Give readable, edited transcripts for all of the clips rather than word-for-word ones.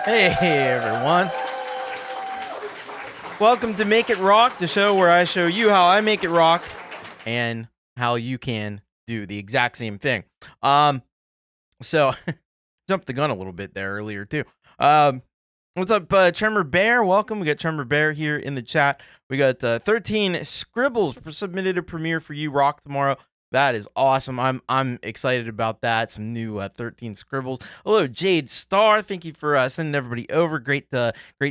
Hey everyone. Welcome to Make It Rock, the show where I show you how I make it rock and how you can do the exact same thing. So jumped the gun a little bit there earlier too. What's up, Tremor Bear? Welcome. We got Tremor Bear here in the chat. We got 13 scribbles submitted a premiere for you rock tomorrow. That is awesome. I'm excited about that. Some new 13 scribbles. Hello, Jade Star. Thank you for sending everybody over. Great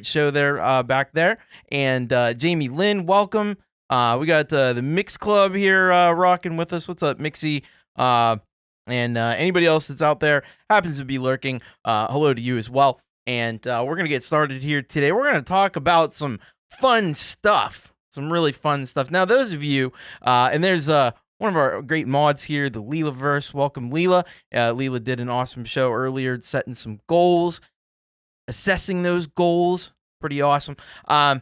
show there back there. And Jamie Lynn, welcome. We got the Mix Club here rocking with us. What's up, Mixie? And anybody else that's out there happens to be lurking. Hello to you as well. And we're going to get started here today. We're going to talk about some fun stuff. Some really fun stuff. Now, those of you, and there's one of our great mods here, the Leela-verse. Welcome, Leela. Leela did an awesome show earlier, setting some goals, assessing those goals. Pretty awesome. All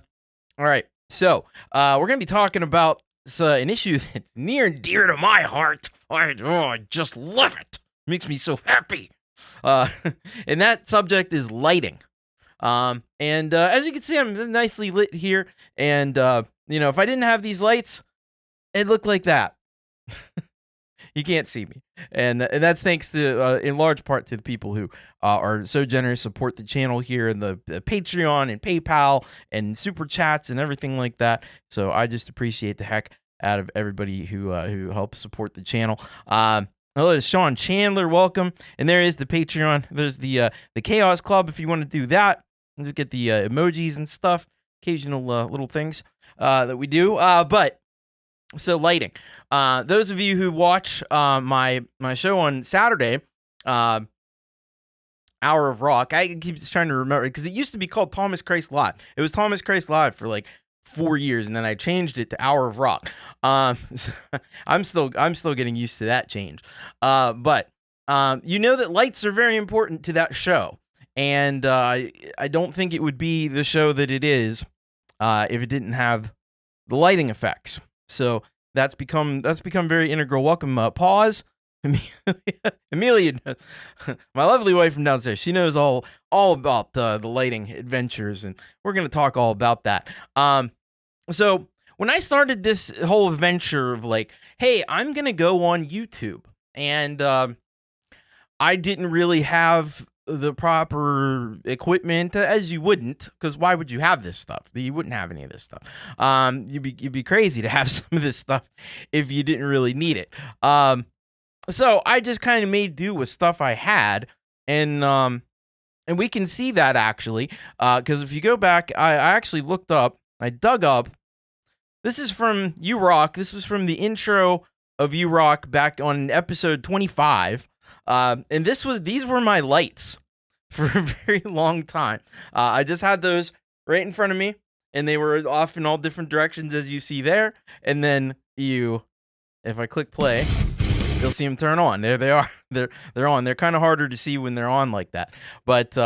right, so we're going to be talking about an issue that's near and dear to my heart. I just love it. Makes me so happy. And that subject is lighting. And as you can see, I'm nicely lit here. And, if I didn't have these lights, it'd look like that. You can't see me, and that's thanks to, in large part, to the people who are so generous, support the channel here, and the Patreon and PayPal and super chats and everything like that. So I just appreciate the heck out of everybody who helps support the channel. Hello, Sean Chandler, welcome. And there is the Patreon. There's the Chaos Club if you want to do that. Just get the emojis and stuff, occasional little things that we do. So lighting. Those of you who watch my show on Saturday, Hour of Rock, I keep trying to remember because it used to be called Thomas Christ Live. It was Thomas Christ Live for like 4 years, and then I changed it to Hour of Rock. I'm still getting used to that change. But you know that lights are very important to that show, and I don't think it would be the show that it is if it didn't have the lighting effects. So that's become very integral. Welcome, Pause, Amelia, my lovely wife from downstairs. She knows all about the lighting adventures, and we're gonna talk all about that. So when I started this whole adventure of like, hey, I'm gonna go on YouTube, and I didn't really have the proper equipment, as you wouldn't, because why would you have this stuff? You wouldn't have any of this stuff. You'd be crazy to have some of this stuff if you didn't really need it. So I just kind of made do with stuff I had, and we can see that actually, because if you go back, I actually looked up, I dug up. This is from You Rock. This was from the intro of You Rock back on episode 25. And these were my lights for a very long time. I just had those right in front of me, and they were off in all different directions, as you see there. And then if I click play, you'll see them turn on. There they are. They're on. They're kind of harder to see when they're on like that. But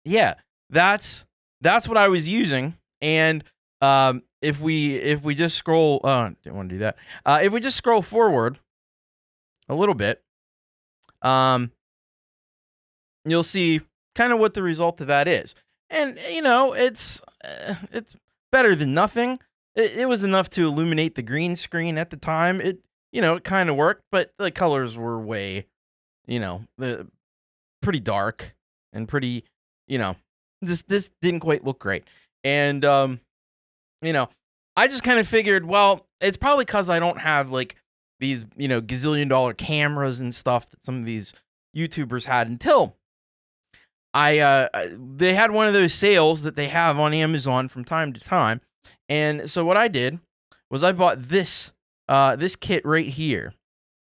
yeah, that's what I was using. And if we just scroll, didn't want to do that. If we just scroll forward a little bit. You'll see kind of what the result of that is. And, it's better than nothing. It was enough to illuminate the green screen at the time. It kind of worked, but the colors were way, pretty dark and pretty, this didn't quite look great. And, I just kind of figured, well, it's probably because I don't have, like, these, gazillion-dollar cameras and stuff that some of these YouTubers had until they had one of those sales that they have on Amazon from time to time. And so what I did was I bought this kit right here.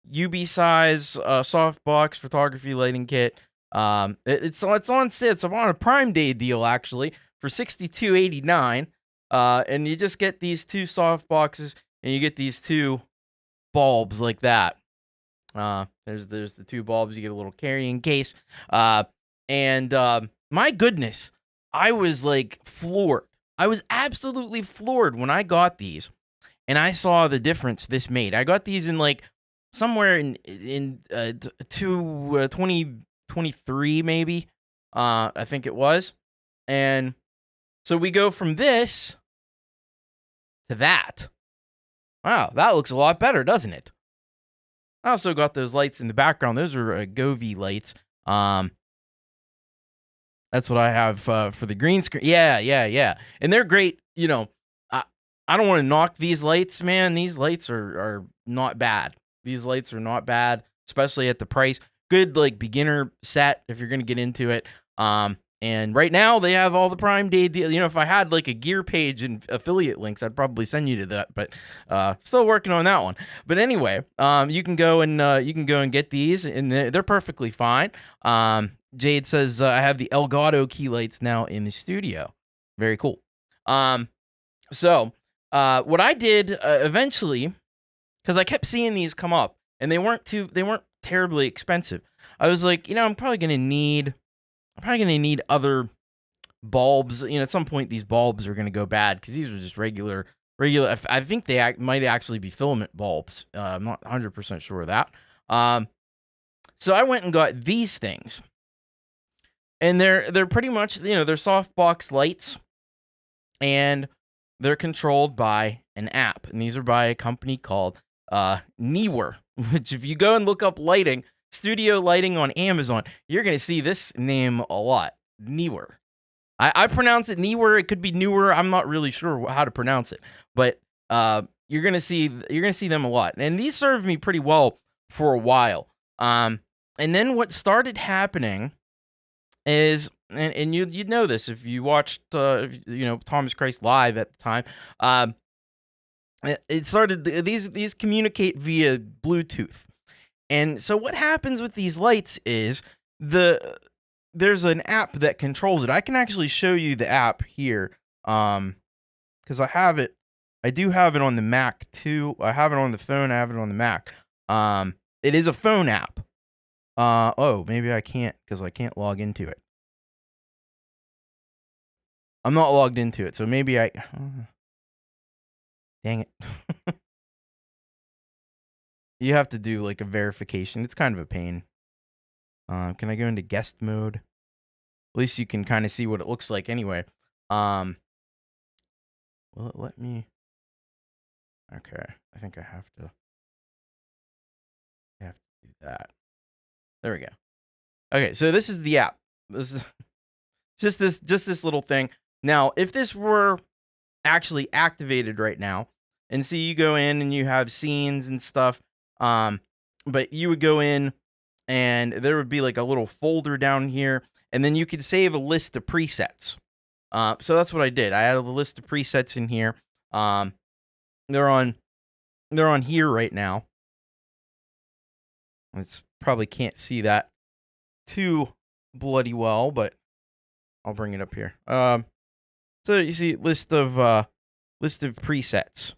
UB size softbox photography lighting kit. It's on sale. It's on a Prime Day deal actually for $62.89. And you just get these two soft boxes and you get these two bulbs like that. There's the two bulbs. You get a little carrying case. And my goodness, I was like floored. I was absolutely floored when I got these, and I saw the difference this made. I got these in like somewhere in 2023 maybe. I think it was. And so we go from this to that. Wow, that looks a lot better, doesn't it? I also got those lights in the background. Those are Govee lights. Um, that's what I have for the green screen. Yeah, yeah, yeah. And they're great. I I don't want to knock these lights, man. These lights are not bad. These lights are not bad, especially at the price. Good like beginner set if you're gonna get into it. And right now they have all the Prime Day deal. If I had like a gear page and affiliate links, I'd probably send you to that. But still working on that one. But anyway, you can go and get these, and they're perfectly fine. Jade says I have the Elgato key lights now in the studio. Very cool. So what I did eventually, because I kept seeing these come up, and they weren't terribly expensive. I was like, I'm probably gonna need other bulbs. At some point these bulbs are gonna go bad because these are just regular. I think they might actually be filament bulbs. I'm not 100% sure of that. So I went and got these things, and they're pretty much they're softbox lights, and they're controlled by an app, and these are by a company called Neewer, which if you go and look up studio lighting on Amazon, you're going to see this name a lot, Neewer. I pronounce it Neewer. It could be newer. I'm not really sure how to pronounce it, but you're going to see them a lot. And these served me pretty well for a while. And then what started happening is, and you'd know this if you watched Thomas Christ Live at the time. It started, these communicate via Bluetooth. And so what happens with these lights is there's an app that controls it. I can actually show you the app here, because I do have it on the Mac too. I have it on the phone. I have it on the Mac. It is a phone app. Oh, maybe I can't because I can't log into it. I'm not logged into it, so maybe dang it. You have to do like a verification. It's kind of a pain. Can I go into guest mode? At least you can kind of see what it looks like anyway. Will it let me? Okay, I think I have to do that. There we go. Okay, so this is the app. This is just this little thing. Now, if this were actually activated right now, and so you go in and you have scenes and stuff, but you would go in and there would be like a little folder down here, and then you could save a list of presets. So that's what I did. I added a list of presets in here. They're on here right now. It's probably can't see that too bloody well, but I'll bring it up here. So you see list of presets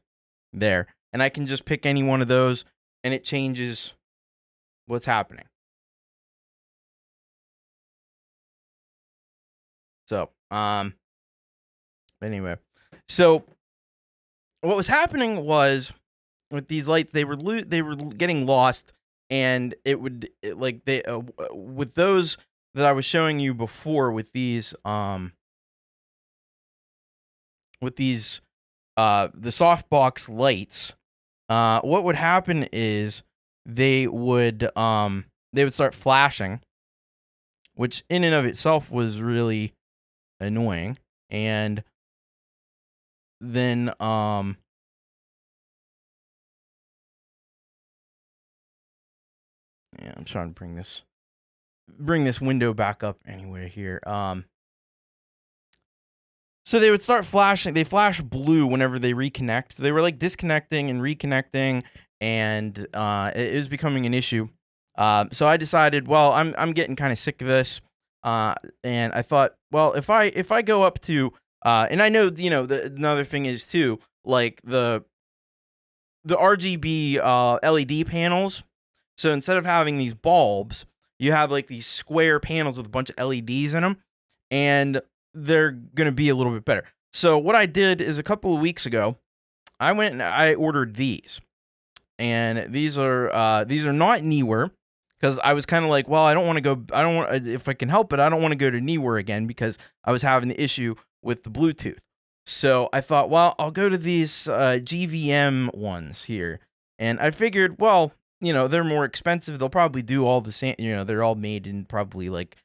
there, and I can just pick any one of those, and it changes what's happening. So, anyway, so what was happening was with these lights, they were getting lost, and with those that I was showing you before with these the softbox lights, what would happen is they would start flashing, which in and of itself was really annoying. And then yeah, I'm trying to bring this window back up anyway here. So they would start flashing. They flash blue whenever they reconnect. So they were like disconnecting and reconnecting, and it was becoming an issue. So I decided, well, I'm getting kind of sick of this, and I thought, well, if I go up to, and I know another thing is too, like the RGB LED panels. So instead of having these bulbs, you have like these square panels with a bunch of LEDs in them, and they're going to be a little bit better. So what I did is a couple of weeks ago, I went and I ordered these. And these are not Neewer. because I was kind of like, well, I don't want to go. I don't want, if I can help it, I don't want to go to Neewer again because I was having the issue with the Bluetooth. So I thought, well, I'll go to these GVM ones here, and I figured, well, they're more expensive. They'll probably do all the same. They're all made in probably like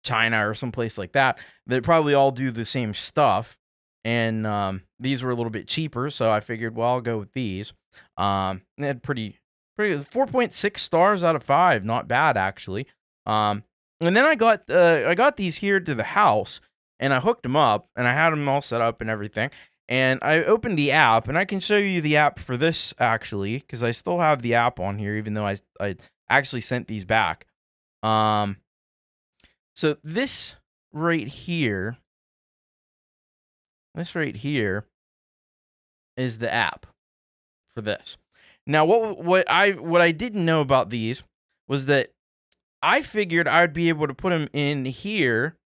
China or someplace like that. They probably all do the same stuff, and these were a little bit cheaper, so I figured, well, I'll go with these. They had pretty 4.6 stars out of 5, not bad actually. And then I got these here to the house, and I hooked them up, and I had them all set up and everything. And I opened the app, and I can show you the app for this actually, because I still have the app on here, even though I actually sent these back. So this right here is the app for this. Now, what I didn't know about these was that I figured I'd be able to put them in here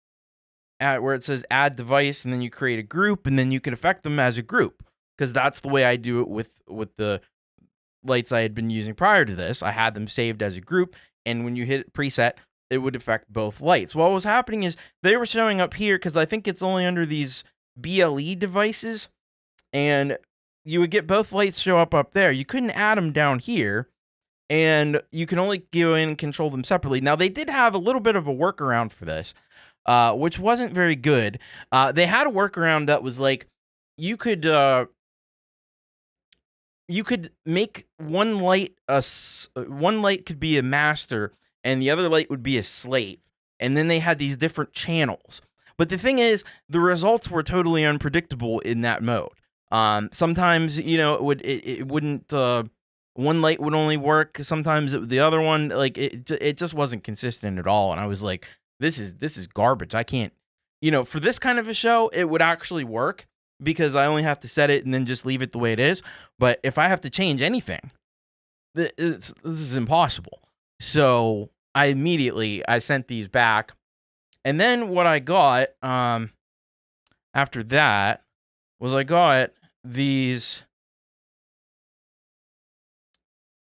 at where it says add device, and then you create a group, and then you can affect them as a group, because that's the way I do it with the lights I had been using prior to this. I had them saved as a group, and when you hit preset, it would affect both lights. What was happening is they were showing up here because I think it's only under these BLE devices, and you would get both lights show up there. You couldn't add them down here, and you can only go in and control them separately. Now, they did have a little bit of a workaround for this, which wasn't very good. They had a workaround that was like, you could make one light could be a master, and the other light would be a slave. And then they had these different channels. But the thing is, the results were totally unpredictable in that mode. Sometimes, it wouldn't. One light would only work. Sometimes the other one, like it just wasn't consistent at all. And I was like, this is garbage. I can't, for this kind of a show, it would actually work because I only have to set it and then just leave it the way it is. But if I have to change anything, this is impossible. So I sent these back. And then what I got after that was I got these.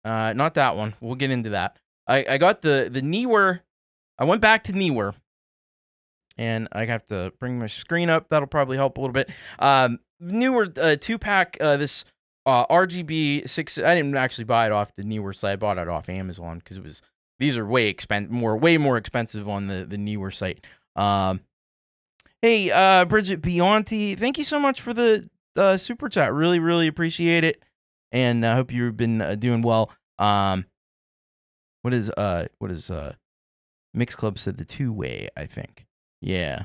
Not that one. We'll get into that. I got the Neewer. I went back to Neewer, and I have to bring my screen up. That'll probably help a little bit. Neewer 2-pack. This RGB 6. I didn't actually buy it off the Neewer site. I bought it off Amazon because these are way more expensive on the Neewer site. Hey, Bridget Bionti, thank you so much for the super chat. Really, really appreciate it. And I hope you've been doing well. What is Mix Club said the 2-way, I think. Yeah.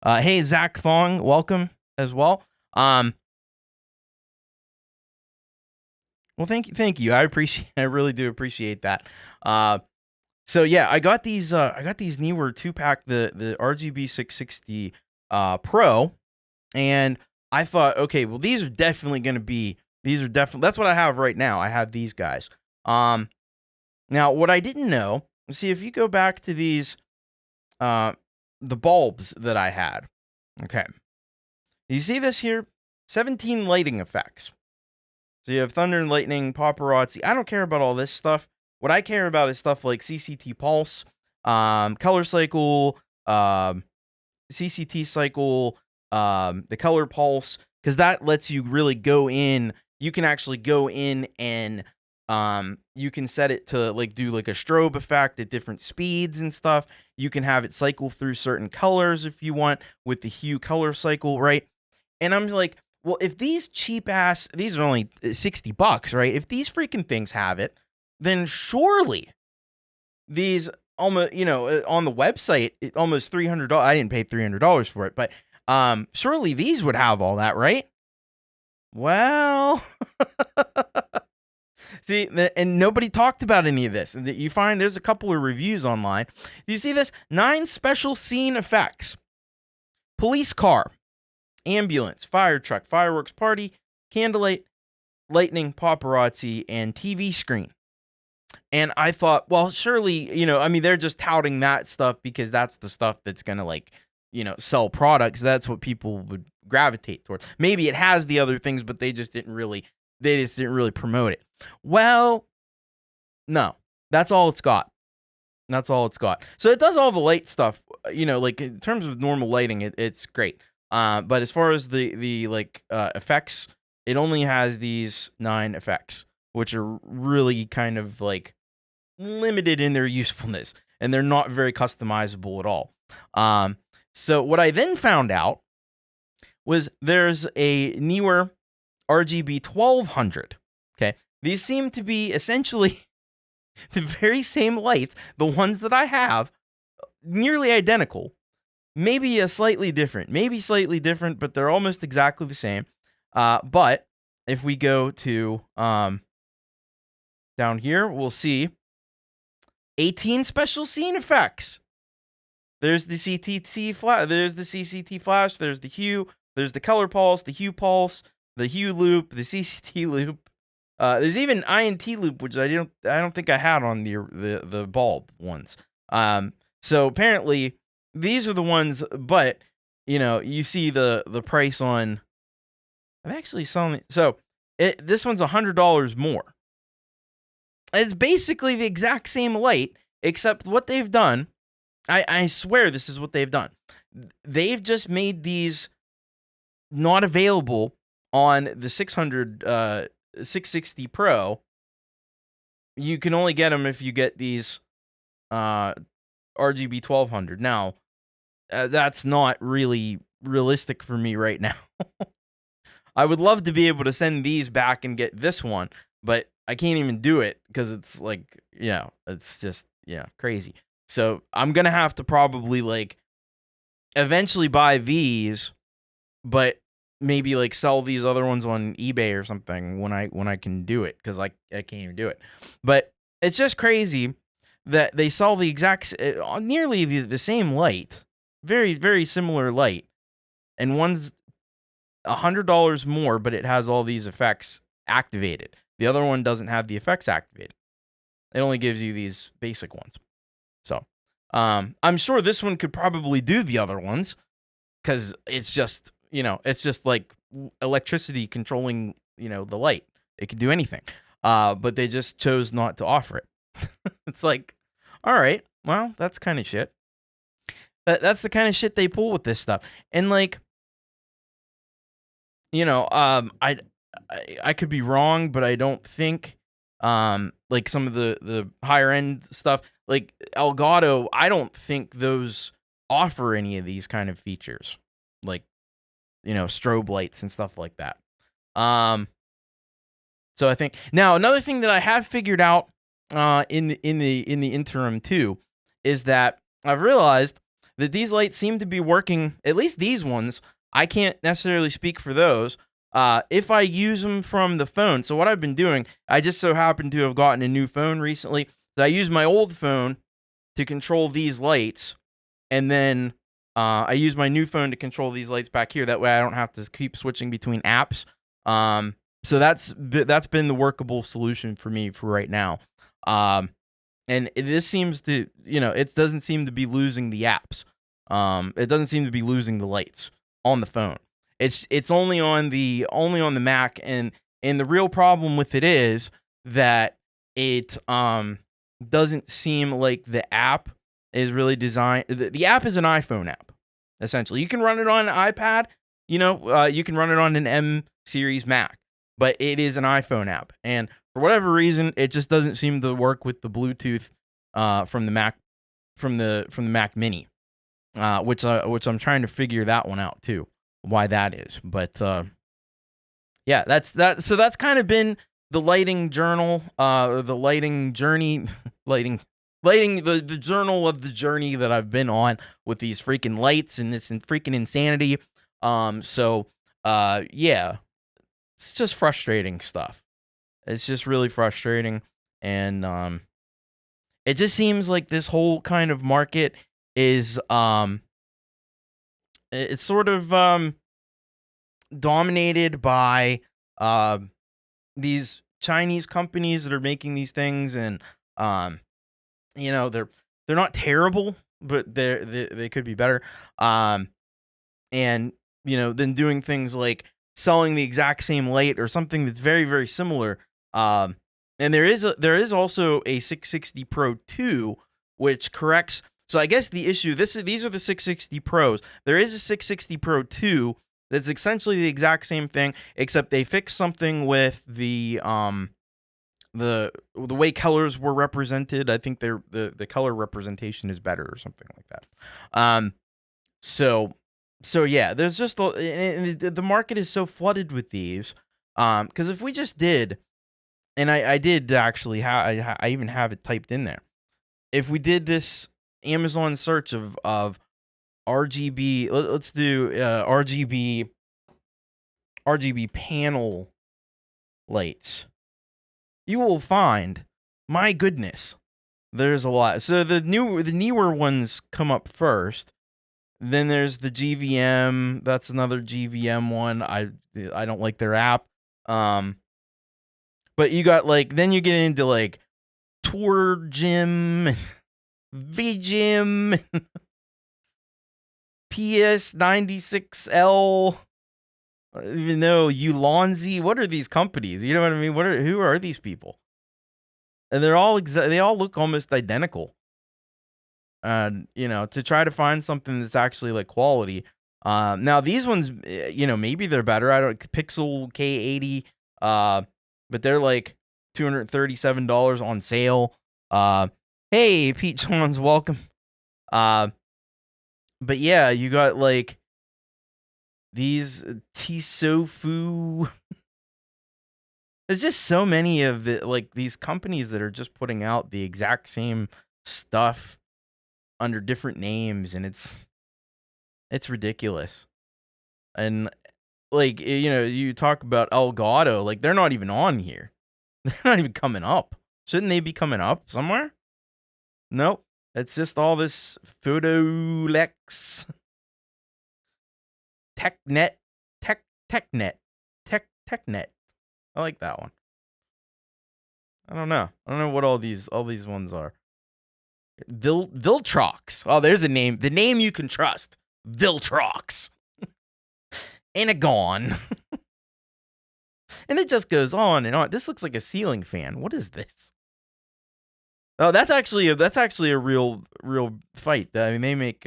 Hey, Zach Thong, welcome as well. Well, thank you. I really do appreciate that. So yeah, I got these Neewer 2-pack, the RGB 660 Pro, and I thought, okay, well, these are definitely that's what I have right now. I have these guys. Now what I didn't know, see if you go back to these, the bulbs that I had. Okay. You see this here? 17 lighting effects. So you have thunder and lightning, paparazzi. I don't care about all this stuff. What I care about is stuff like CCT pulse, color cycle, CCT cycle, the color pulse, because that lets you really go in. You can actually go in and you can set it to do like a strobe effect at different speeds and stuff. You can have it cycle through certain colors if you want with the hue color cycle, right? And I'm like, well, if these these are only $60, right? If these freaking things have it, then surely these almost, on the website, almost $300. I didn't pay $300 for it, but surely these would have all that, right? Well, see, and nobody talked about any of this. You find there's a couple of reviews online. Do you see this? 9 special scene effects: police car, ambulance, fire truck, fireworks party, candlelight, lightning, paparazzi, and TV screen. And I thought, well, surely, they're just touting that stuff because that's the stuff that's going to sell products. That's what people would gravitate towards. Maybe it has the other things, but they just didn't really promote it. Well, no, that's all it's got. That's all it's got. So it does all the light stuff, like in terms of normal lighting, it's great. But as far as the like effects, it only has these 9 effects, which are really kind of like limited in their usefulness, and they're not very customizable at all. Um, so what I then found out was there's a newer RGB 1200. Okay, these seem to be essentially the very same lights, the ones that I have, nearly identical. Maybe slightly different, but they're almost exactly the same. But if we go to down here, we'll see 18 special scene effects. There's the CTT flash, there's the CCT flash, there's the hue, there's the color pulse, the hue pulse, the hue loop, the CCT loop. There's even INT loop, which I don't think I had on the bulb ones. So apparently these are the ones, but you see the price on. I'm actually selling it. So this one's $100 more. It's basically the exact same light, except what they've done. I swear this is what they've done. They've just made these not available on the 660 Pro. You can only get them if you get these RGB 1200. Now, that's not really realistic for me right now. I would love to be able to send these back and get this one, but I can't even do it because it's like, it's just, crazy. So I'm going to have to probably like eventually buy these, but maybe like sell these other ones on eBay or something when I can do it, because I can't even do it. But it's just crazy that they sell the exact nearly the same light, very very similar light, and one's $100 more, but it has all these effects activated. The other one doesn't have the effects activated. It only gives you these basic ones. So I'm sure this one could probably do the other ones, because it's just like electricity controlling the light. It can do anything, but they just chose not to offer it. It's like, all right, well, that's kind of shit. That's the kind of shit they pull with this stuff. And like, I could be wrong, but I don't think like some of the higher end stuff like Elgato, I don't think those offer any of these kind of features, like strobe lights and stuff like that. So I think now another thing that I have figured out in the interim too is that I've realized that these lights seem to be working. At least these ones, I can't necessarily speak for those. If I use them from the phone, so what I've been doing, I just so happen to have gotten a new phone recently. So I use my old phone to control these lights, and then I use my new phone to control these lights back here. That way I don't have to keep switching between apps. So that's been the workable solution for me for right now. And this seems to, it doesn't seem to be losing the apps. It doesn't seem to be losing the lights on the phone. It's only on the Mac, and the real problem with it is that it doesn't seem like the app is really designed. The app is an iPhone app, essentially. You can run it on an iPad, you can run it on an M series Mac, but it is an iPhone app, and for whatever reason, it just doesn't seem to work with the Bluetooth from the Mac Mac Mini, which I'm trying to figure that one out too, why that is. But yeah, that's that. So that's kind of been the lighting journal, the lighting journey, lighting the journal of the journey that I've been on with these freaking lights and this freaking insanity. So yeah, it's just frustrating stuff. It's just really frustrating, and it just seems like this whole kind of market is it's sort of dominated by these Chinese companies that are making these things, and they're not terrible, but they could be better. And then doing things like selling the exact same light or something that's very very similar. And there is also a 660 Pro 2, which corrects. So I guess the issue, these are the 660 Pros. There is a 660 Pro 2 that's essentially the exact same thing, except they fixed something with the way colors were represented. I think the color representation is better or something like that. So yeah, there's just the market is so flooded with these. Because if we just did, and I did actually I even have it typed in there. If we did this Amazon search of RGB, let's do RGB panel lights, you will find, my goodness, there's a lot. So the newer ones come up first. Then there's the GVM. That's another GVM one. I don't like their app. But you got then you get into Tour Gym, VGym, PS96L. Even though Ulanzi, what are these companies? You know what I mean? Who are these people? And they all look almost identical. And to try to find something that's actually quality. Now these ones, maybe they're better. I don't Pixel K80, but they're $237 on sale. Hey, Pete Johns, welcome. But yeah, you got these Tisofu. There's just so many of these companies that are just putting out the exact same stuff under different names, and it's ridiculous. And you talk about Elgato, they're not even on here. They're not even coming up. Shouldn't they be coming up somewhere? Nope. It's just all this Photolex, TechNet. I like that one. I don't know what all these ones are. Viltrox. Oh, there's a name. The name you can trust. Viltrox. Anagon. And it just goes on and on. This looks like a ceiling fan. What is this? Oh, that's actually a real fight. I mean, they make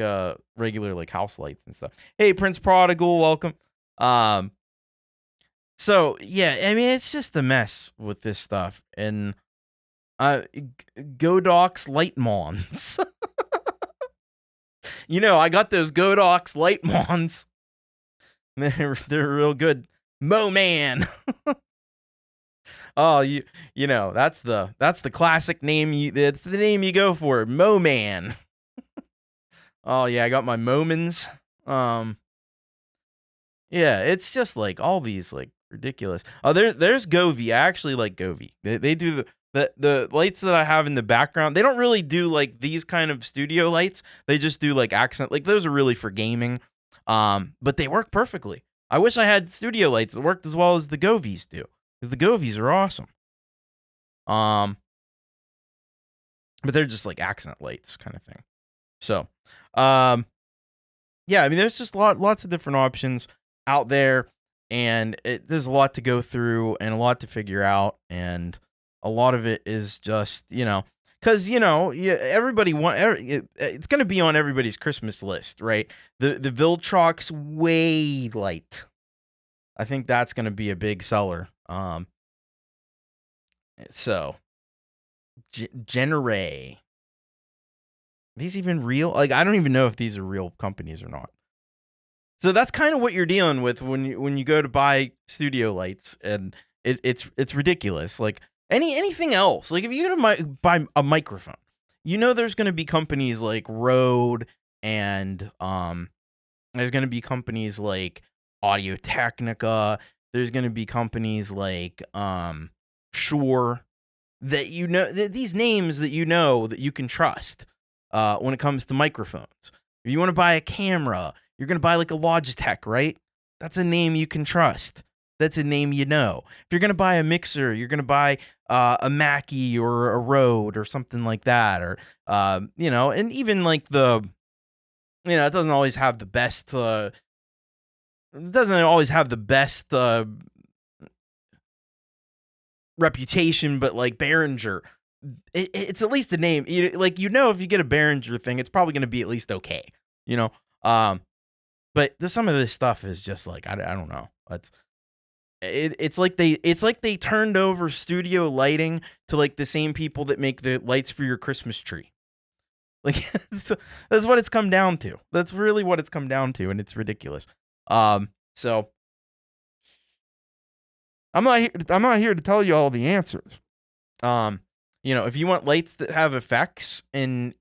regular house lights and stuff. Hey, Prince Prodigal, welcome. So yeah, I mean, it's just a mess with this stuff. And Godox light mons. I got those Godox light mons. They're real good. Mo Man. Oh, that's the classic name. That's the name you go for, Mo Man. Oh yeah, I got my Momans. Yeah, it's just all these ridiculous. Oh, there's Govee. I actually like Govee. They do the lights that I have in the background. They don't really do these kind of studio lights. They just do accent. Those are really for gaming. But they work perfectly. I wish I had studio lights that worked as well as the Govees do, because the Govees are awesome. But they're just accent lights kind of thing. So, yeah, I mean, there's just lots of different options out there, and there's a lot to go through and a lot to figure out, and a lot of it is just because everybody it's going to be on everybody's Christmas list, right? The Viltrox Way light, I think that's going to be a big seller. So Genere, these even real? I don't even know if these are real companies or not. So that's kind of what you're dealing with when you go to buy studio lights, and it's ridiculous. Anything else, if you're gonna buy a microphone, there's gonna be companies like Rode, and there's gonna be companies like Audio Technica. There's gonna be companies like Shure, that these names that that you can trust when it comes to microphones. If you want to buy a camera, you're going to buy a Logitech, right? That's a name you can trust. That's a name you know. If you're going to buy a mixer, you're going to buy a Mackie or a Rode or something like that. Or, and even it doesn't always have the best, reputation, but Behringer, it's at least a name. Like, if you get a Behringer thing, it's probably gonna be at least okay, you know? Um, but some of this stuff is just like, I don't know. It's like they turned over studio lighting to, like, the same people that make the lights for your Christmas tree. Like, so that's what it's come down to. That's really what it's come down to, and it's ridiculous. So I'm not here to tell you all the answers. Um, if you want lights that have effects and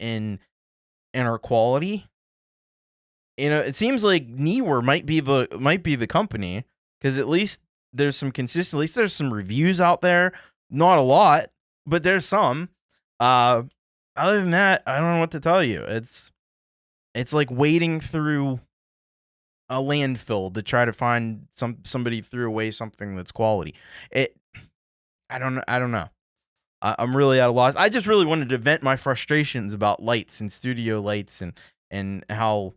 are quality, it seems like Neewer might be the company, because at least there's some consistent. At least there's some reviews out there. Not a lot, but there's some. Uh, Other than that, I don't know what to tell you. It's like wading through a landfill to try to find somebody threw away something that's quality. It I don't know. I'm really at a loss. I just really wanted to vent my frustrations about lights and studio lights, and how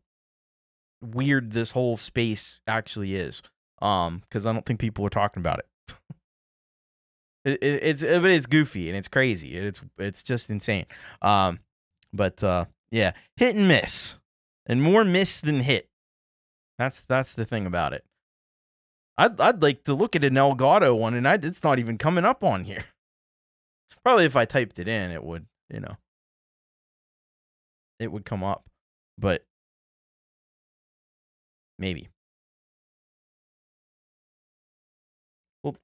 weird this whole space actually is. Because I don't think people are talking about it. But it's goofy and it's crazy and it's just insane. But yeah, hit and miss, and more miss than hit. That's the thing about it. I'd like to look at an Elgato one, and it's not even coming up on here. Probably if I typed it in, it would come up, but maybe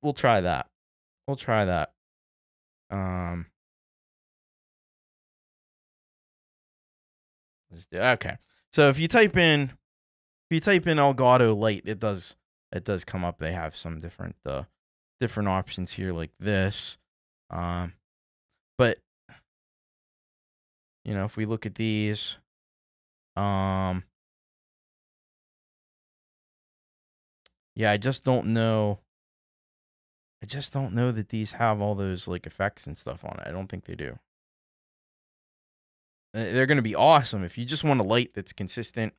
we'll try that. We'll try that. Um, okay. So if you type in Elgato Light, it does come up. They have some different options here like this. Um, but if we look at these, um, yeah, I just don't know. I just don't know that these have all those, like, effects and stuff on it. I don't think they do. They're gonna be awesome if you just want a light that's consistent.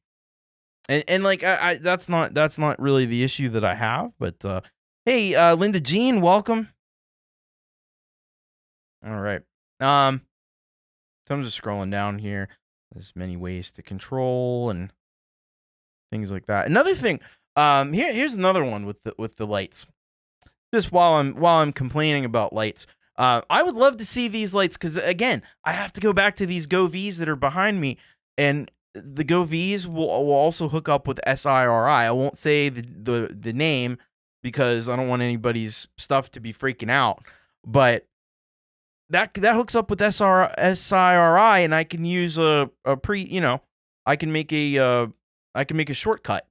And like, that's not really the issue that I have. But hey, Linda Jean, welcome. All right. Um, so I'm just scrolling down here. There's many ways to control and things like that. Another thing, here's another one with the lights. Just while I'm complaining about lights, I would love to see these lights, because again, I have to go back to these Go Vs that are behind me, and the Go Vs will also hook up with SIRI. I won't say the name, because I don't want anybody's stuff to be freaking out, but that hooks up with SIRI, and I can use a pre I can make a shortcut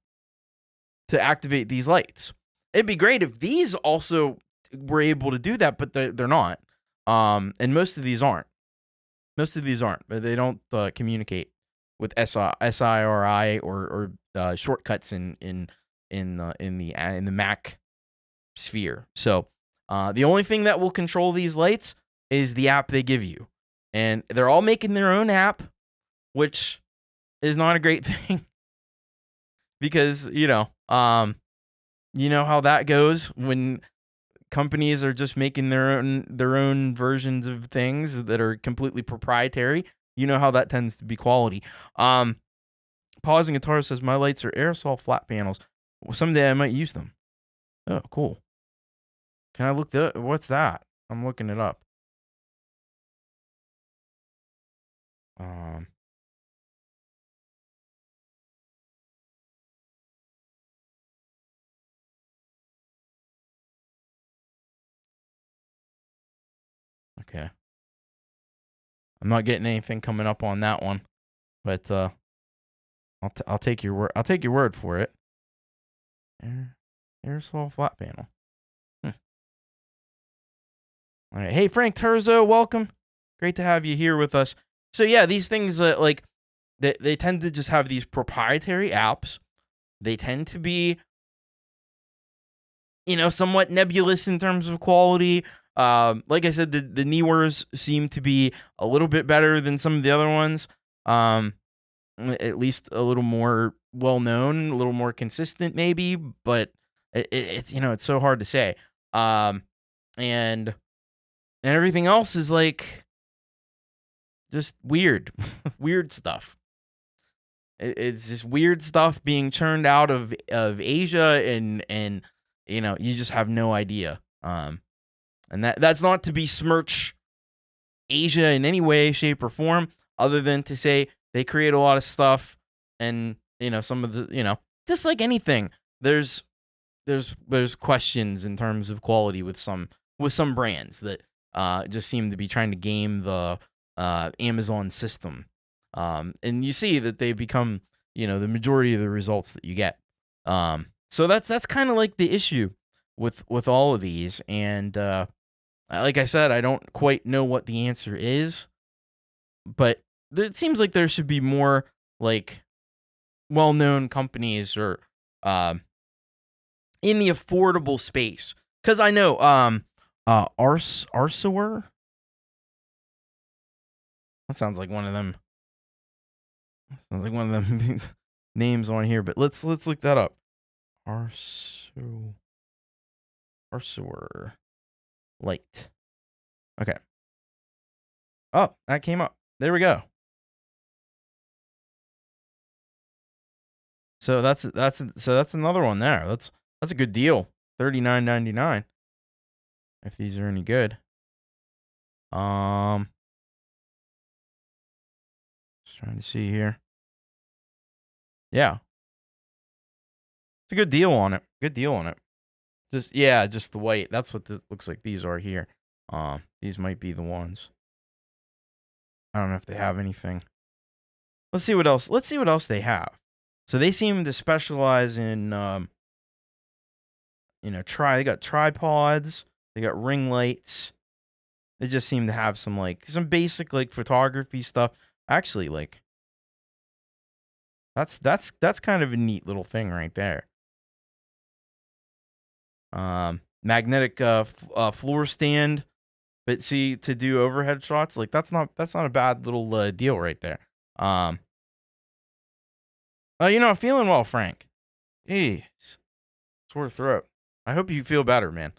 to activate these lights. It'd be great if these also were able to do that, but they're not. And most of these aren't. They don't communicate with SIRI or shortcuts in the Mac sphere. So the only thing that will control these lights is the app they give you, and they're all making their own app, which is not a great thing, because how that goes when companies are just making their own versions of things that are completely proprietary. You know how that tends to be quality. Pausing Guitar says my lights are aerosol flat panels. Well, someday I might use them. Oh, cool. Can I look that? What's that? I'm looking it up. Um. Okay. I'm not getting anything coming up on that one, but I'll take your word. I'll take your word for it. Aerosol flat panel. Hmm. All right. Hey, Frank Terzo, welcome. Great to have you here with us. So yeah, these things, like, they tend to just have these proprietary apps. They tend to be, somewhat nebulous in terms of quality. Like I said, the Neewers seem to be a little bit better than some of the other ones. At least a little more well known, a little more consistent, maybe. But it's so hard to say. And everything else is like, just weird, weird stuff. It's just weird stuff being churned out of Asia, and you just have no idea. And that's not to besmirch Asia in any way, shape, or form, other than to say they create a lot of stuff, and some of the just like anything, there's there's questions in terms of quality with some brands that just seem to be trying to game the Amazon system, and you see that they become the majority of the results that you get. So that's kind of like the issue with all of these, and like I said, I don't quite know what the answer is, but it seems like there should be more like well-known companies or in the affordable space. Because I know Arsour. That sounds like one of them. Sounds like one of them names on here. But let's look that up. Arsour Light. Okay. Oh, that came up. There we go. So that's another one there. That's a good deal. $39.99. If these are any good. Just trying to see here. Yeah. It's a good deal on it. Good deal on it. Just the white. That's what this looks like these are here. These might be the ones. I don't know if they have anything. Let's see what else. Let's see what else they have. So they seem to specialize in they got tripods, they got ring lights. They just seem to have some basic photography stuff. Actually, that's kind of a neat little thing right there. Magnetic floor stand, but see, to do overhead shots, that's not a bad little deal right there. Feeling well, Frank. Jeez, sore throat. I hope you feel better, man.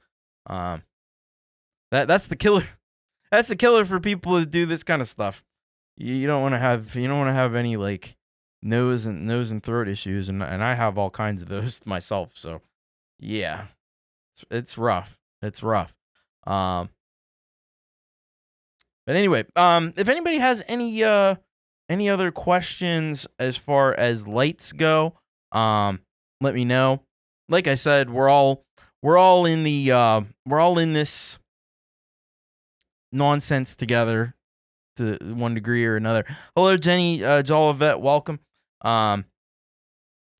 That's the killer. That's the killer for people that do this kind of stuff. You don't want to have any nose and throat issues, and I have all kinds of those myself. So yeah, it's rough. It's rough. But anyway, if anybody has any other questions as far as lights go, let me know. Like I said, we're all in this nonsense together to one degree or another. Hello, Jenny Jolivet, welcome. And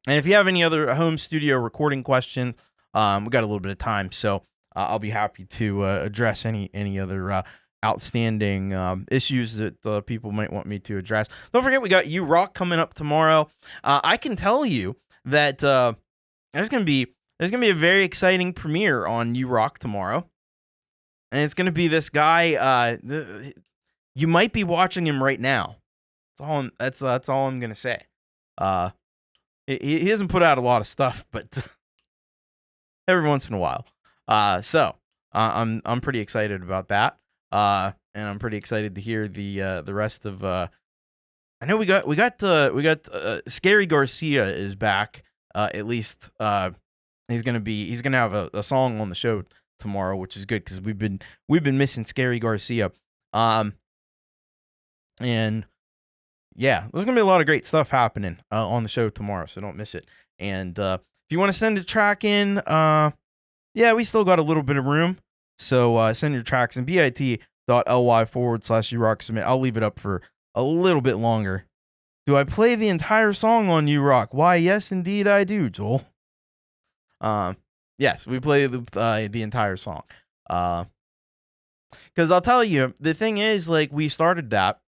if you have any other home studio recording questions, we got a little bit of time, so I'll be happy to address any other outstanding issues that people might want me to address. Don't forget, we got You Rock coming up tomorrow. I can tell you that there's gonna be a very exciting premiere on You Rock tomorrow, and it's gonna be this guy. You might be watching him right now. That's all I'm gonna say. He hasn't put out a lot of stuff, but every once in a while. So I'm pretty excited about that. And I'm pretty excited to hear the rest of. I know we got Scary Garcia is back. At least he's gonna have a song on the show tomorrow, which is good because we've been missing Scary Garcia. And yeah, there's gonna be a lot of great stuff happening on the show tomorrow, so don't miss it. And if you want to send a track in, yeah, we still got a little bit of room, so send your tracks in bit.ly/urock submit. I'll leave it up for a little bit longer. Do I play the entire song on You Rock? Why, yes, indeed I do, Joel. Yes, we play the entire song. Because I'll tell you, the thing is, we started that.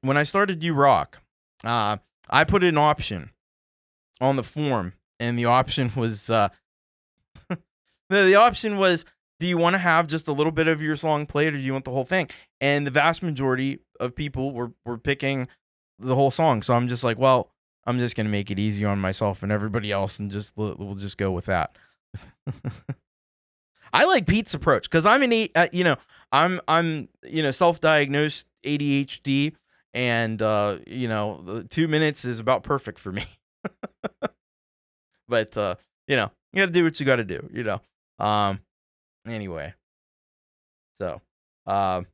When I started You Rock, I put an option on the form, and the option was the option was, do you want to have just a little bit of your song played, or do you want the whole thing? And the vast majority of people were picking the whole song. So I'm just like, well, I'm just gonna make it easy on myself and everybody else, and we'll just go with that. I like Pete's approach because I'm I'm self-diagnosed ADHD, and the 2 minutes is about perfect for me. But you got to do what you got to do. Anyway, so but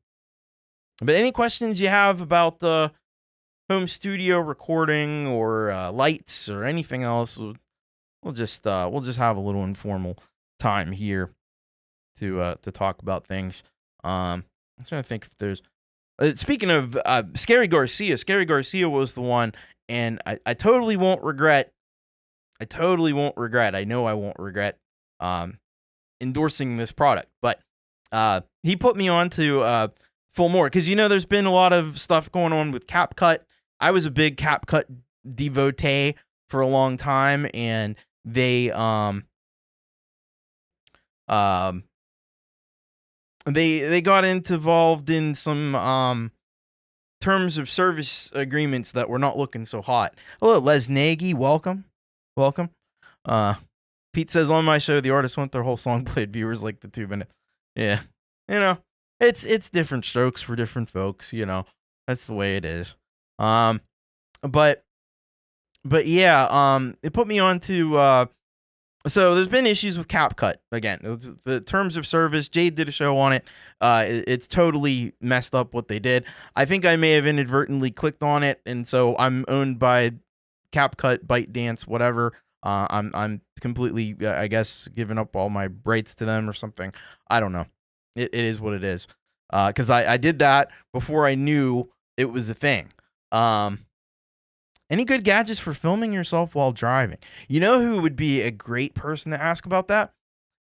any questions you have about the home studio recording or lights or anything else, we'll just have a little informal time here to talk about things. I'm trying to think if there's speaking of Scary Garcia. Scary Garcia was the one, and I totally won't regret. I totally won't regret. I know I won't regret endorsing this product, but he put me on to Filmora because there's been a lot of stuff going on with CapCut. I was a big CapCut devotee for a long time, and they got involved in some terms of service agreements that were not looking so hot. Hello, Les Nagy, welcome. Pete says on my show the artists want their whole song played, viewers like the 2 minutes. Yeah, it's different strokes for different folks. That's the way it is. But yeah, it put me on to so there's been issues with CapCut again. The terms of service. Jade did a show on it. It's totally messed up what they did. I think I may have inadvertently clicked on it, and so I'm owned by CapCut, ByteDance, whatever. I'm completely, I guess, giving up all my rights to them or something. I don't know. It is what it is. Because I did that before I knew it was a thing. Any good gadgets for filming yourself while driving? You know who would be a great person to ask about that?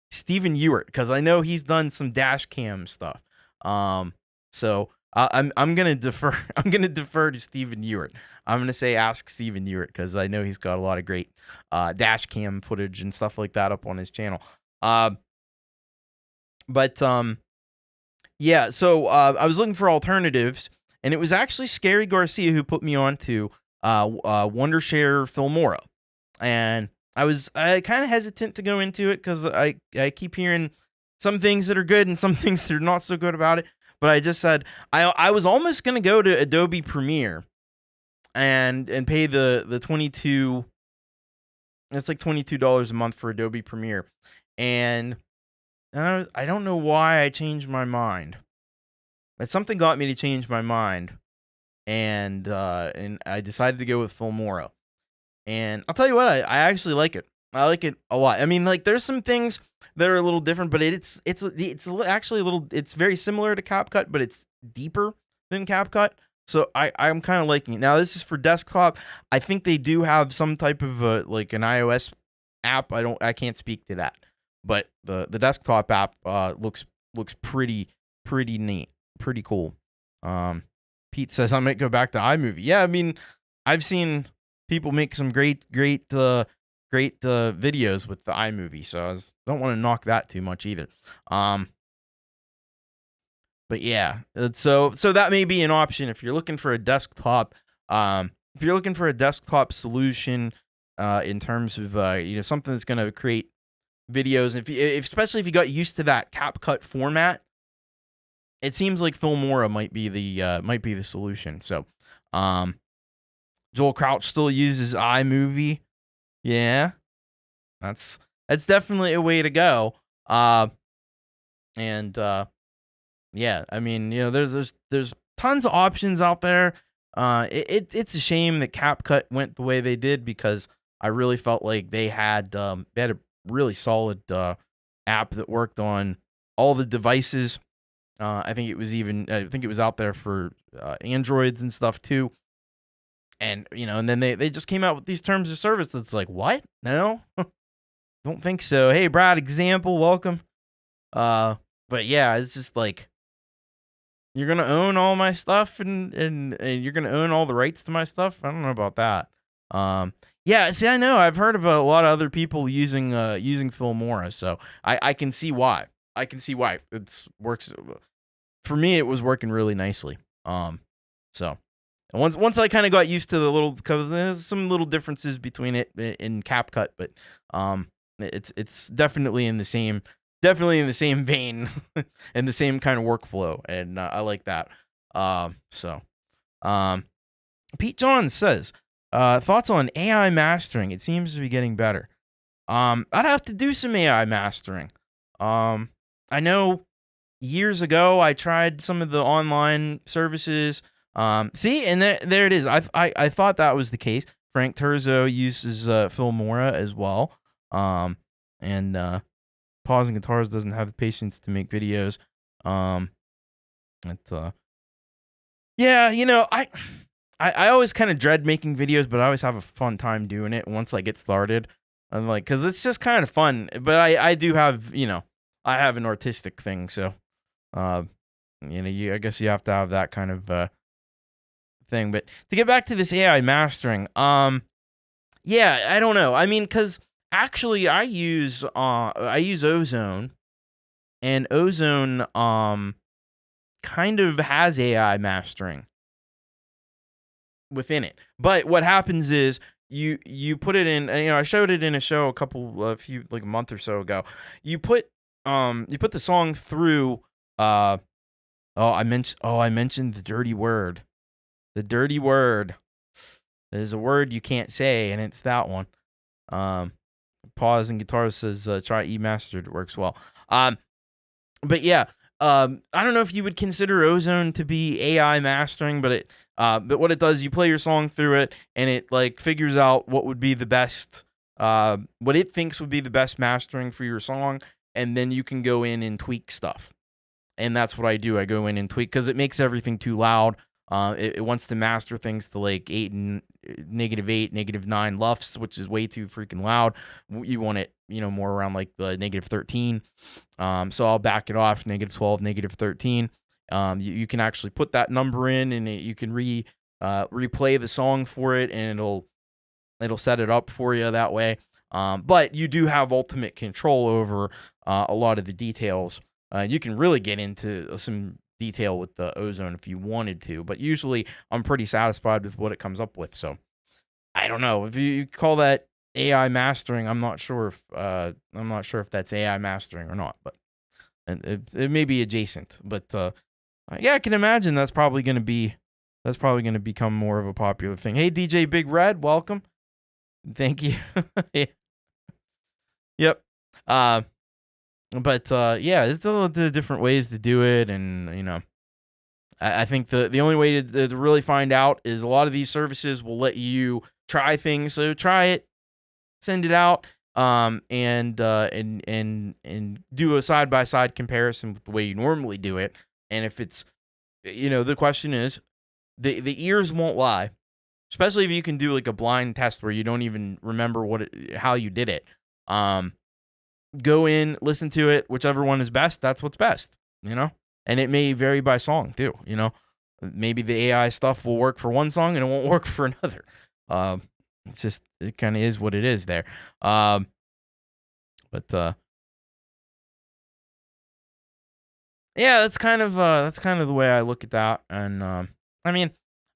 Steven Ewert, because I know he's done some dash cam stuff. So I'm gonna defer. I'm gonna defer to Steven Ewert. I'm gonna say ask Steven Ewert because I know he's got a lot of great dash cam footage and stuff like that up on his channel. Yeah. So I was looking for alternatives, and it was actually Scary Garcia who put me on to Wondershare Filmora, and I kind of hesitant to go into it because I keep hearing some things that are good and some things that are not so good about it. But I just said I was almost gonna go to Adobe Premiere and pay the 22. It's like $22 a month for Adobe Premiere, and I don't know why I changed my mind. But something got me to change my mind, and I decided to go with Filmora. And I'll tell you what, I actually like it. I like it a lot. I mean, like, there's some things that are a little different, but it's actually a little. It's very similar to CapCut, but it's deeper than CapCut. So I'm kind of liking it. Now this is for desktop. I think they do have some type of like an iOS app. I can't speak to that, but the desktop app looks pretty neat, pretty cool. Pete says I might go back to iMovie. Yeah, I mean, I've seen people make some great videos with the iMovie, so I don't want to knock that too much either. But yeah, so that may be an option if you're looking for a desktop. If you're looking for a desktop solution, in terms of something that's going to create videos, especially if you got used to that CapCut format, it seems like Filmora might be the solution. So, Joel Crouch still uses iMovie. Yeah, that's definitely a way to go. Yeah, I mean, there's tons of options out there. It's a shame that CapCut went the way they did because I really felt like they had a really solid app that worked on all the devices. I think it was out there for Androids and stuff too. And and then they just came out with these terms of service that's like, what? No, don't think so. Hey, Brad, example, welcome. But yeah, it's just like, you're gonna own all my stuff and you're gonna own all the rights to my stuff. I don't know about that. Yeah, see, I know I've heard of a lot of other people using Filmora, so I can see why. I can see why it works. For me, it was working really nicely. So once I kind of got used to because there's some little differences between it in CapCut, but it's definitely in the same vein and the same kind of workflow, and I like that. So, um, Pete Johns says, thoughts on AI mastering? It seems to be getting better. I'd have to do some AI mastering. I know years ago I tried some of the online services. See, and there it is. I thought that was the case. Frank Turzo uses Filmora as well. And Pausing Guitars doesn't have the patience to make videos. Um, it's yeah, I always kind of dread making videos, but I always have a fun time doing it once I get started. I'm like, because it's just kind of fun. But I do have, I have an artistic thing, so uh, I guess you have to have that kind of thing. But to get back to this AI mastering, yeah, I don't know. I mean, because actually, I use Ozone, and Ozone kind of has AI mastering within it. But what happens is you put it in. I showed it in a show a few like a month or so ago. You put the song through. I mentioned the dirty word. The dirty word. There's a word you can't say, and it's that one. Um, Pause and Guitar says try E mastered. It works well. But yeah, I don't know if you would consider Ozone to be AI mastering, but what it does, you play your song through it, and it like figures out what would be the best, what it thinks would be the best mastering for your song, and then you can go in and tweak stuff. And that's what I do. I go in and tweak because it makes everything too loud. It wants to master things to like -8, -9 lufs, which is way too freaking loud. You want it, more around like the -13. So I'll back it off, -12, -13. You can actually put that number in, and you can replay the song for it, and it'll set it up for you that way. But you do have ultimate control over a lot of the details. You can really get into some detail with the Ozone if you wanted to, but usually I'm pretty satisfied with what it comes up with. So I don't know if you call that AI mastering. I'm not sure if that's AI mastering or not, but and it may be adjacent. But yeah, I can imagine that's probably gonna become more of a popular thing. Hey, DJ Big Red, welcome. Thank you. Yeah. Yep. Uh, but yeah, there's a lot of different ways to do it, and I think the only way to really find out is a lot of these services will let you try things. So try it, send it out, and do a side by side comparison with the way you normally do it. And if it's, the question is, the ears won't lie, especially if you can do like a blind test where you don't even remember how you did it. Go in, listen to it, whichever one is best, that's what's best, And it may vary by song too. Maybe the AI stuff will work for one song and it won't work for another. It kind of is what it is there. But yeah, that's kind of the way I look at that. And I mean,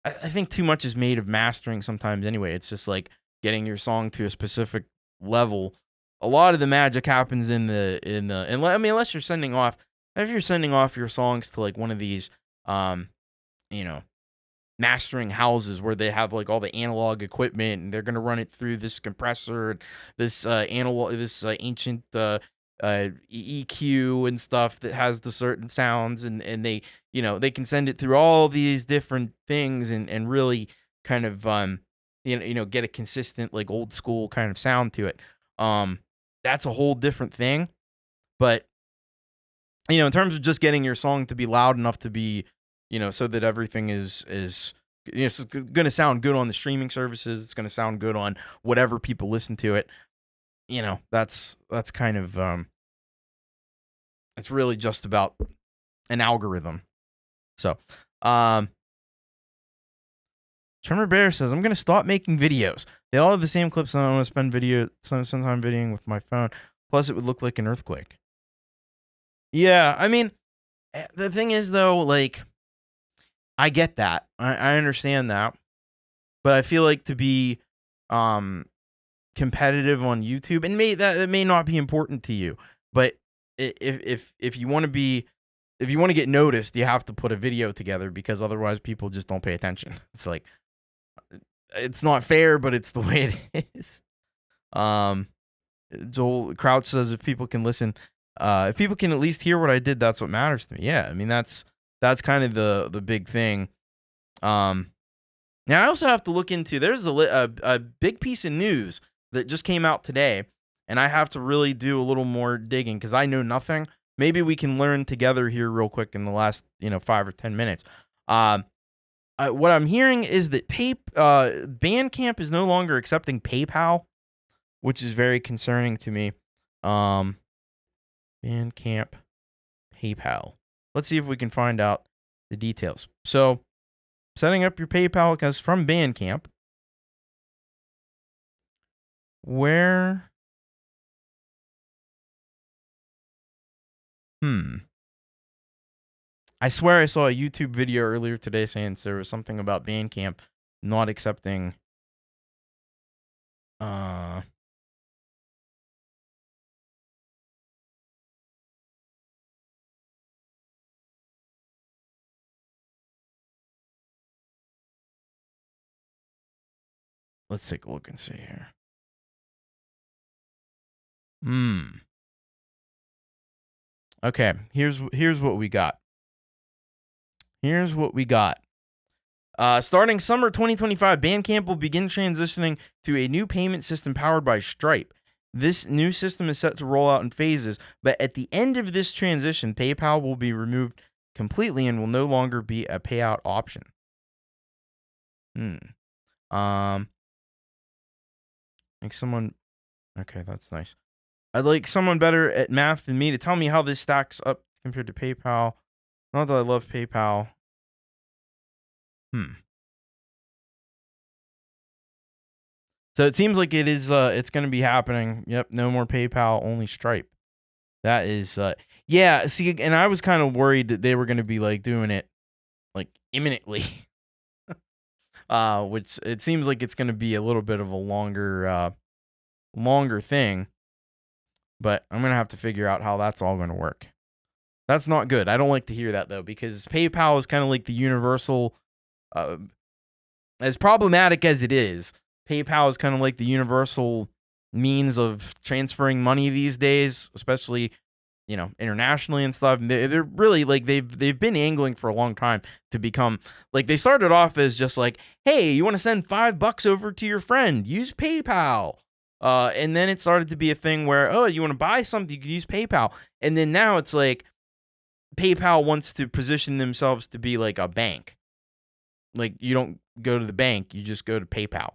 I think too much is made of mastering sometimes anyway. It's just like getting your song to a specific level. A lot of the magic happens unless you're sending off if you're sending off your songs to like one of these you know mastering houses where they have like all the analog equipment, and they're gonna run it through this compressor, and this ancient EQ and stuff that has the certain sounds, and they can send it through all these different things, and really kind of get a consistent like old school kind of sound to it. That's a whole different thing. But in terms of just getting your song to be loud enough to be, so that everything is going to sound good on the streaming services. It's going to sound good on whatever people listen to it. That's kind of it's really just about an algorithm. So, Tremor Bear says, I'm going to stop making videos. They all have the same clips, and I want to spend some time videoing with my phone. Plus, it would look like an earthquake. Yeah, I mean, the thing is, though, like, I get that. I understand that. But I feel like to be competitive on YouTube, and that may not be important to you, but if you want to be if you want to get noticed, you have to put a video together because otherwise people just don't pay attention. It's like it's not fair, but it's the way it is. Um, Joel Crouch says if people can listen, if people can at least hear what I did, that's what matters to me. Yeah, I mean that's kind of the big thing. Um, Now I also have to look into. There's a big piece of news that just came out today, and I have to really do a little more digging because I know nothing. Maybe we can learn together here real quick in the last 5 or 10 minutes. Um, what I'm hearing is that Bandcamp is no longer accepting PayPal, which is very concerning to me. Um, Bandcamp, PayPal. Let's see if we can find out the details. So, setting up your PayPal account from Bandcamp. Where? I swear I saw a YouTube video earlier today saying there was something about Bandcamp not accepting. Uh, let's take a look and see here. Okay, here's what we got. Here's what we got. Starting summer 2025, Bandcamp will begin transitioning to a new payment system powered by Stripe. This new system is set to roll out in phases, but at the end of this transition, PayPal will be removed completely and will no longer be a payout option. Like someone. Okay, that's nice. I'd like someone better at math than me to tell me how this stacks up compared to PayPal. Not that I love PayPal. So it seems like it is. It's going to be happening. Yep. No more PayPal. Only Stripe. That is. Yeah. See, and I was kind of worried that they were going to be like doing it like imminently. Which it seems like it's going to be a little bit of a longer thing. But I'm going to have to figure out how that's all going to work. That's not good. I don't like to hear that though, because PayPal is kind of like the universal. As problematic as it is, PayPal is kind of like the universal means of transferring money these days, especially internationally and stuff. And they're really like they've been angling for a long time to become like they started off as just like, hey, you want to send $5 over to your friend? Use PayPal. And then it started to be a thing where, oh, you want to buy something, you can use PayPal. And then now it's like PayPal wants to position themselves to be like a bank. Like you don't go to the bank, you just go to PayPal.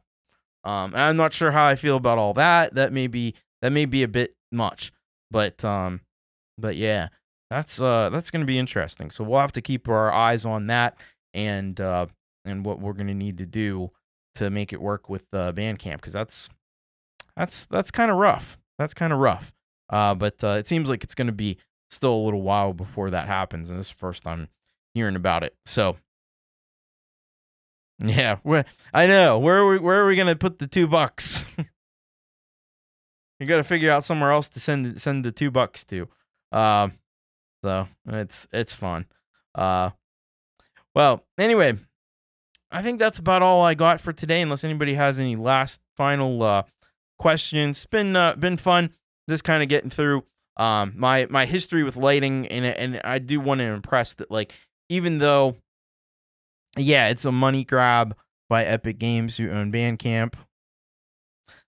And I'm not sure how I feel about all that. That may be a bit much, but yeah, that's going to be interesting. So we'll have to keep our eyes on that and what we're going to need to do to make it work with Bandcamp, because that's kind of rough. That's kind of rough. But it seems like it's going to be still a little while before that happens, and this is the first time hearing about it. So. Yeah, I know. Where are we gonna put the $2? You got to figure out somewhere else to send the $2 to. So it's fun. Well, anyway, I think that's about all I got for today. Unless anybody has any last final questions, it's been fun. Just kind of getting through my history with lighting, and I do want to impress that, like, even though. Yeah, it's a money grab by Epic Games, who own Bandcamp.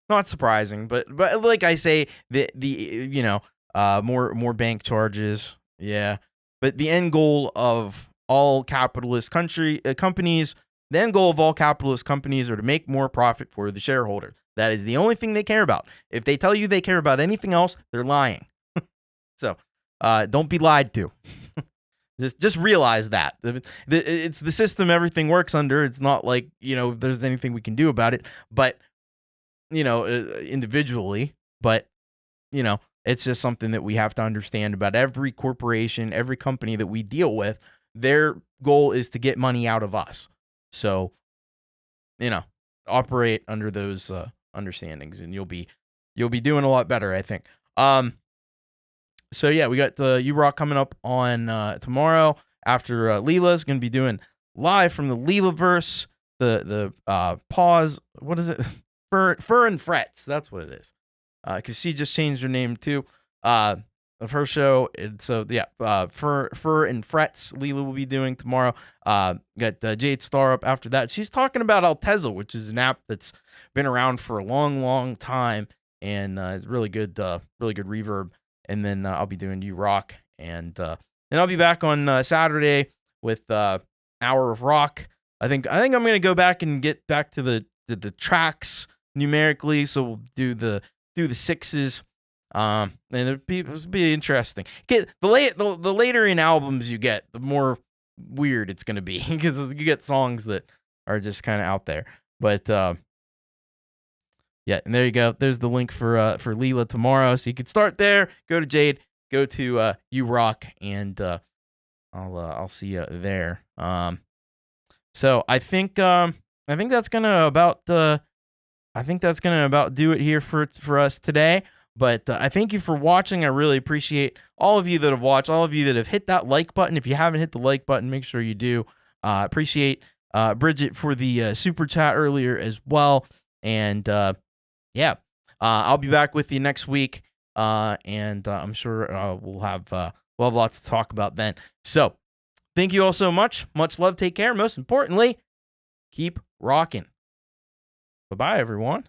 Not surprising, but like I say, the more bank charges. Yeah, but the end goal of all capitalist companies, the end goal of all capitalist companies are to make more profit for the shareholder. That is the only thing they care about. If they tell you they care about anything else, they're lying. So, don't be lied to. Just realize that it's the system everything works under. It's not like there's anything we can do about it, but individually. But it's just something that we have to understand about every corporation, every company that we deal with. Their goal is to get money out of us. So operate under those understandings, and you'll be doing a lot better, I think. So yeah, we got the U Rock coming up on tomorrow after Leela's going to be doing live from the Leela-verse, the pause. What is it? Fur and Frets. That's what it is. Because she just changed her name too. Of her show. And so yeah, Fur and Frets. Leela will be doing tomorrow. Got Jade Star up after that. She's talking about Altezza, which is an app that's been around for a long, long time, and it's really good reverb. And then I'll be doing U Rock, and then I'll be back on Saturday with Hour of Rock. I think I'm gonna go back and get back to the tracks numerically. So we'll do the sixes. And it'll be interesting. Get the later in albums you get, the more weird it's gonna be because you get songs that are just kind of out there. But yeah, and there you go. There's the link for Leela tomorrow, so you can start there. Go to Jade, go to U Rock, and I'll see you there. So I think that's gonna about do it here for us today. But I thank you for watching. I really appreciate all of you that have watched, all of you that have hit that like button. If you haven't hit the like button, make sure you do. Appreciate Bridget for the super chat earlier as well. And yeah, I'll be back with you next week, and I'm sure we'll have lots to talk about then. So thank you all so much. Much love. Take care. Most importantly, keep rocking. Bye-bye, everyone.